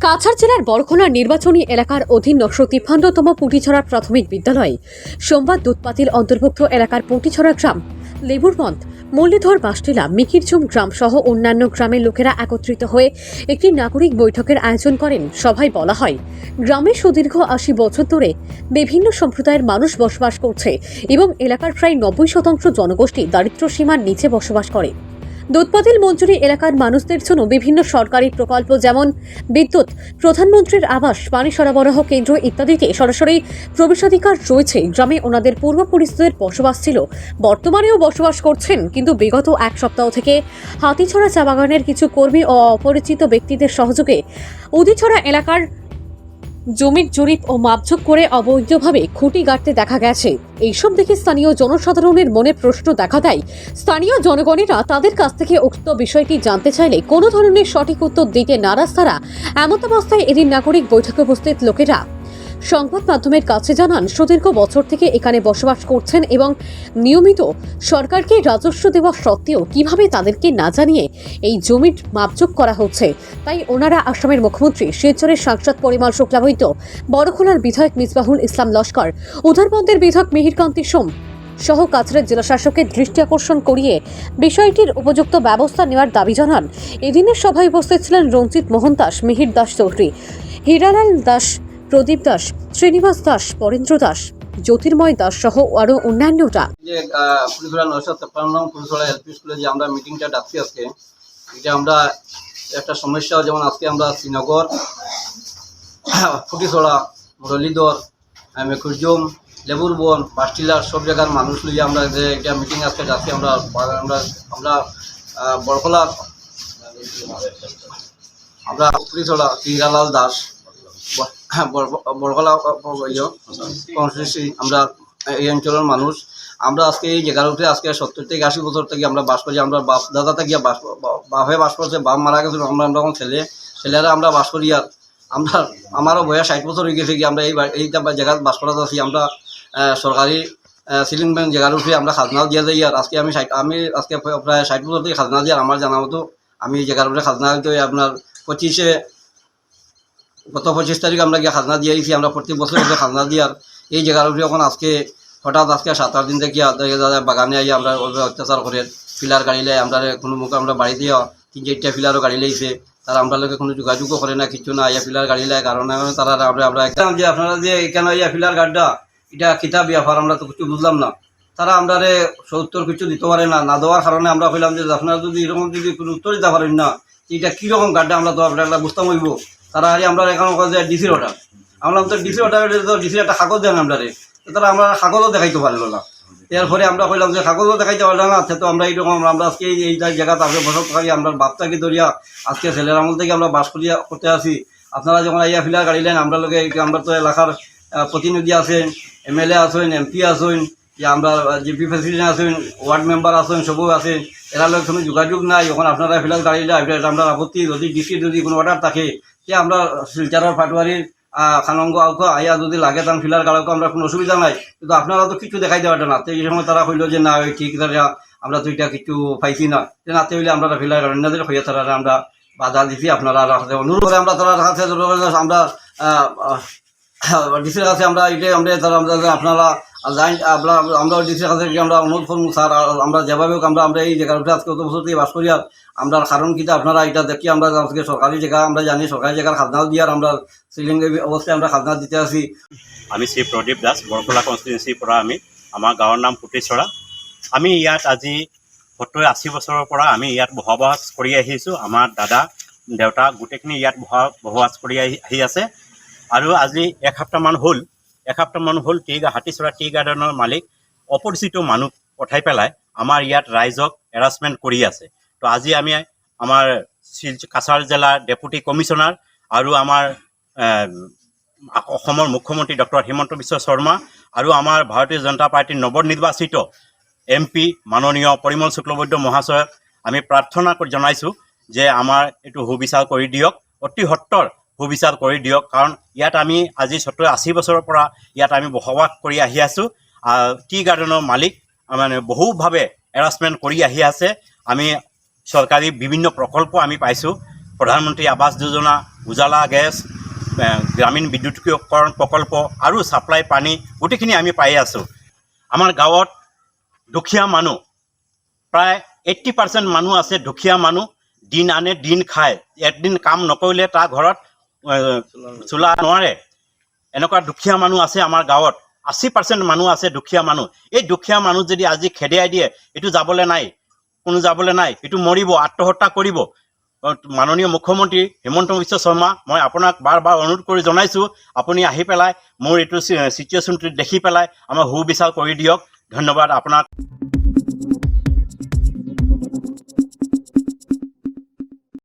কাছাড় জেলার বড়খোলা নির্বাচনী এলাকার অধীন ৯৫৩তম পুটিছড়া প্রাথমিক বিদ্যালয়ে সোমবার দুধপাতিল অন্তর্ভুক্ত এলাকার পুটিছড়া গ্রাম, লেবুরবন্ধ, মুরলীধর বাসটিলা, মিকিরঝুম গ্রাম সহ অন্যান্য গ্রামের লোকেরা একত্রিত হয়ে একটি নাগরিক বৈঠকের আয়োজন করেন। সভায় বলা হয়, গ্রামে সুদীর্ঘ ৮০ বছর ধরে বিভিন্ন সম্প্রদায়ের মানুষ বসবাস করছে এবং এলাকার প্রায় ৯০% জনগোষ্ঠী দারিদ্র্য সীমার নিচে বসবাস করে। দুধপাতিল মঞ্জুরি এলাকার মানুষদের জন্য বিভিন্ন সরকারি প্রকল্প যেমন বিদ্যুৎ, প্রধানমন্ত্রীর আবাস, পানি সরবরাহ কেন্দ্র ইত্যাদিতে সরাসরি প্রবেশাধিকার রয়েছে। গ্রামে ওনাদের পূর্বপুরুষদের বসবাস ছিল, বর্তমানেও বসবাস করছেন, কিন্তু বিগত এক সপ্তাহ থেকে হাতিছড়া চা বাগানের কিছু কর্মী ও অপরিচিত ব্যক্তিদের সহযোগে উদিছড়া এলাকার জমির জরিপ ও মাপঝোপ করে অবৈধভাবে খুঁটি গাড়তে দেখা গেছে। এইসব দেখে স্থানীয় জনসাধারণের মনে প্রশ্ন দেখা দেয়। স্থানীয় জনগণেরা তাদের কাছ থেকে উক্ত বিষয়টি জানতে চাইলে কোনো ধরনের সঠিক উত্তর দিতে নারাজ তারা। এমতাবস্থায় এদিন নাগরিক বৈঠকে উপস্থিত লোকেরা সংবাদ মাধ্যমের কাছে জানান, সুদীর্ঘ বছর থেকে এখানে বসবাস করছেন এবং নিয়মিত সরকারকে রাজস্ব দেওয়া সত্ত্বেও কিভাবে তাদেরকে না জানিয়ে এই জমির মাপজোক করা হচ্ছে। তাই ওনারা আসামের মুখ্যমন্ত্রী, শিলচরের সাংসদ পরিমল শুক্লাবৈদ্য, বড়খোলার বিধায়ক মিসবাহুল ইসলাম লস্কর, উধারবন্দের বিধায়ক মিহিরকান্তি সোম সহ কাছাড়ের জেলাশাসকের দৃষ্টি আকর্ষণ করিয়ে বিষয়টির উপযুক্ত ব্যবস্থা নেওয়ার দাবি জানান। এদিনের সভায় উপস্থিত ছিলেন রঞ্জিত মোহন দাস, মিহির দাস চৌধুরী, হীরালাল দাস, প্রদীপ দাস, শ্রীনিবাস দাস, পরেন্দ্র দাস, জ্যোতির্ময় দাস সহ আরো অন্যান্যরা। যে পুলিশরা ৯৫৩ পুলিশরা এলপি স্কুলে যে আমরা মিটিংটা ডাকছি আজকে, এটা আমরা একটা সমস্যা, যেমন আজকে আমরা শ্রীনগর, ফুটিছড়া, মুরলীধর, মেকুরজুম, লেবুরবন, বাসটিলার সব জায়গার মানুষ লইয়া আমরা যে একটা মিটিং আজকে ডাকছি। আমরা আমরা বড়খোলার আমরা ফুটিছড়া হীরালাল দাস, বড়খোলা কনস্টিটিউন্সি, আমরা এই অঞ্চলের মানুষ। আমরা আজকে এই জায়গার উপরে আজকে ৭০ থেকে ৮০ বছর থেকে আমরা বাস করি। আমরা বাপ দাদা থেকে বাপে বাস করছে, বাপ মারা গেছিল, আমরা এখন ছেলেরা আমরা বাস করি। আর আমরা আমারও বয়স ৬০ বছর হয়ে গেছে কি আমরা এইটা জায়গায় বাস করাতে আছি। আমরা সরকারি সিলিং ব্যাংক জায়গার উপরে আমরা খাজনাও দিয়া যাই। আর আজকে আমি আজকে প্রায় ৬০ বছর থেকে খাজনা দিয়ে আমার জানা মতো আমি এই জায়গার উপরে খাজনা দিতে আপনার গত ২৫ তারিখ আমরা গিয়ে খাজনা দিয়ে আইছি। আমরা প্রত্যেক বছর খাজনা দিয়ে আর এই জায়গার উপরে এখন আজকে হঠাৎ আজকে ৭-৮ দিন থেকে বাগানে আই আমরা অত্যাচার করে ফিলার গাড়ি লাই। আমরা কোনো মুখে আমরা বাড়ি দিয়ে ৩-৪টা ফিলারও গাড়ি লাইছে। তারা আমরা লোকে কোনো যোগাযোগও করে না, কিছু না, ইয়া ফিলার গাড়ি লাই। কারণ তারা আমরা একদম যে আপনারা যে এখানে ইয়া ফিলার গাড়িটা এটা কিতাব ব্যাপার, আমরা তো কিছু বুঝলাম না। তারা আমরা উত্তর কিছু দিতে পারে না, না দেওয়ার কারণে আমরা কইলাম যে আপনারা যদি এরকম যদি কোনো উত্তর দিতে পারেন না, এটা কীরকম গাড়িটা আমরা তো আপনারা বুঝতাম হইব। তারা আমরা এখন যে ডিসির অর্ডার, আমরা তো ডিসির অর্ডার, ডিসির একটা কাগজ দেন আমরা তারা আমরা কাগজও দেখাইতে পারলো না। এরপরে আমরা কইলাম যে কাগজও দেখাইতে পারলাম না, তো আমরা এইরকম আমরা আজকে এই জায়গাতে আমরা বসত থাকি, আমরা বাপটাকে ধরিয়া আজকে ছেলের আমল থেকে আমরা বাস করতে আসি। আপনারা যখন আইয়া ফিলার গাড়ি নেন, আমরা লোকে আমরা তো এলাকার প্রতিনিধি আছেন, MLA আছেন, MP আছেন, আমরা জিপি প্রেসিডেন্ট আছেন, ওয়ার্ড মেম্বার আছেন, সবও আছেন। এরা লোক কোনো যোগাযোগ নাই। যখন আপনারা ফিলার গাড়ি আমরা আপত্তি, যদি ডিসি যদি কোনো অর্ডার থাকে, যে আমরা শিলচরের পাটুয়ারির খানঙ্গ আইয়া যদি লাগে তার ফিলার গাড়াকে আমরা কোনো অসুবিধা নাই, কিন্তু আপনারা তো কিছু দেখাই দেওয়াটা না। তো এই সময় তারা কইল যে না ওই ঠিক আমরা তো এটা কিছু পাইছি না, নাতে হইলে আমরা ফিলার গাড়ি না দিলে হইয়া তারা আমরা বাধা দিছি। আপনারা অনুরোধ করে আমরা তারা কাছে আমরা ডিসির কাছে আমরা এটাই আপনারা আমরা ডিসির কাছে আমরা অনুরোধ করবো, স্যার আমরা যেভাবে আমরা এই জায়গার উপরে আজকে কত বছর থেকে বাস করি। আর আমরা কারণ কিন্তু আপনারা এটা দেখি আমরা আজকে সরকারি জায়গা আমরা জানি, সরকারি জায়গার খাজনাও দিয়ে আর আমরা সিলিং অবস্থায় আমরা খাজনা দিতে আছি। আমি শ্ৰী প্ৰদীপ দাস, বৰখোলা কনষ্টিটুৱেঞ্চিৰ পৰা। আমাৰ গাঁৱৰ নাম পুটিছড়া। আমি ইয়াত আজি ৭০-৮০ বছৰৰ পৰা আমি ইয়াত বসবাস কৰি আহিছোঁ। আমাৰ দাদা দেউতা গোটেইখিনি ইয়াত বসবাস কৰি আহি আছে। আৰু আজি এসপ্তাহমান হ'ল হাতিছড়া টি গাৰ্ডেনৰ মালিক অপৰিচিত মানুহ পঠাই পেলাই আমাৰ ইয়াত ৰাইজক হেৰাছমেণ্ট কৰি আছে। তো আজি আমি আমাৰ কাছাৰ জিলাৰ ডেপুটি কমিশ্যনাৰ আৰু আমাৰ অসমৰ মুখ্যমন্ত্ৰী ডক্টৰ হিমন্ত বিশ্ব শৰ্মা আৰু আমাৰ ভাৰতীয় জনতা পাৰ্টীৰ নৱনিৰ্বাচিত MP মাননীয় পৰিমল শুক্লবৈদ্য মহাশয়ক আমি প্ৰাৰ্থনা জনাইছোঁ যে আমাৰ এইটো সুবিচাৰ কৰি দিয়ক, অতি সত্বৰ সুবিচাৰ কৰি দিয়ক। কাৰণ ইয়াত আমি আজি ৭০-৮০ বছৰৰ পৰা ইয়াত আমি বসবাস কৰি আহি আছোঁ। টি গাৰ্ডেনৰ মালিক মানে বহুভাৱে হেৰাছমেণ্ট কৰি আহি আছে। আমি চৰকাৰী বিভিন্ন প্ৰকল্প আমি পাইছোঁ, প্ৰধানমন্ত্ৰী আৱাস যোজনা, উজালা গেছ, গ্ৰামীণ বিদ্যুতীকৰণ প্ৰকল্প আৰু ছাপ্লাই পানী গোটেইখিনি আমি পাই আছোঁ। আমাৰ গাঁৱত দুখীয়া মানুহ প্ৰায় 80% মানুহ আছে। দুখীয়া মানুহ দিন আনে দিন খায়, এদিন কাম নকৰিলে তাৰ ঘৰত চলা নোৱাৰে। এনেকুৱা দুখীয়া মানুহ আছে আমাৰ গাঁৱত। 80% মানুহ আছে দুখীয়া মানুহ। এই দুখীয়া মানুহ যদি আজি খেদিয়াই দিয়ে, এইটো যাবলৈ নাই, কোনো যাবলৈ নাই, এইটো মৰিব, আত্মহত্যা কৰিব। মাননীয় মুখ্যমন্ত্ৰী হিমন্ত বিশ্ব শৰ্মা, মই আপোনাক বাৰ বাৰ অনুৰোধ কৰি জনাইছোঁ, আপুনি আহি পেলাই মোৰ এইটো চিটুৱেশ্যনটো দেখি পেলাই আমাৰ সুবিচাৰ কৰি দিয়ক। ধন্যবাদ আপোনাক।